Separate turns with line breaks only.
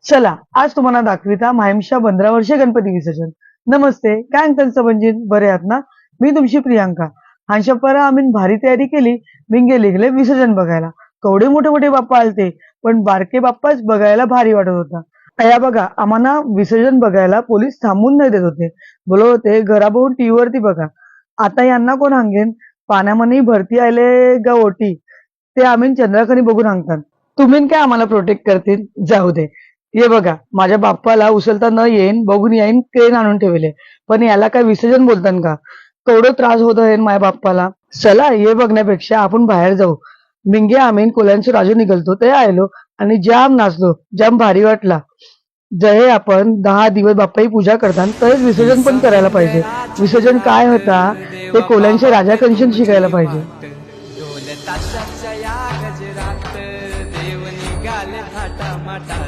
चला आज तुम्हाला दाखविता माहीमच्या 15 वर्षे गणपती विसर्जन. नमस्ते, काय अंकल सबंजीत बरे आहात ना? मी तुमची प्रियांका. हांशापरा आम्ही भारी तयारी केली. मी गेले विसर्जन बघायला. केवढे मोठे मोठे बाप्पा आलते, पण बारके बाप्पाच बघायला भारी वाटत होता. या बघा, आम्हाला विसर्जन बघायला पोलीस थांबून नाही देत होते. बोलत होते घरा बघून टीव्ही वरती बघा. आता यांना कोण हांगेन? पाण्यामध्ये भरती आले गा ओटी, ते आम्ही चंद्राखनी बघून सांगतात. तुम्ही काय आम्हाला प्रोटेक्ट करतील? जाऊ दे. हे बघा, माझ्या बाप्पाला उचलता न येईन बघून येईन क्रेन आणून ठेवले. पण याला काय विसर्जन बोलतात का? केवढं त्रास होत आहे माझ्या बाप्पाला. चला हे बघण्यापेक्षा आपण बाहेर जाऊ. मिंगे आम्ही कोल्यांचं राजू निघलतो ते आलो आणि जाम नाचलो, जाम भारी वाटला. जहे आपण 10 दिवस बाप्पाची पूजा करतात तसेच विसर्जन पण करायला पाहिजे. विसर्जन काय होता ते कोल्यांच्या राजाकडून शिकायला पाहिजे.
ढोल ताशाच्या या गजरात देव निघाले थाटा माटा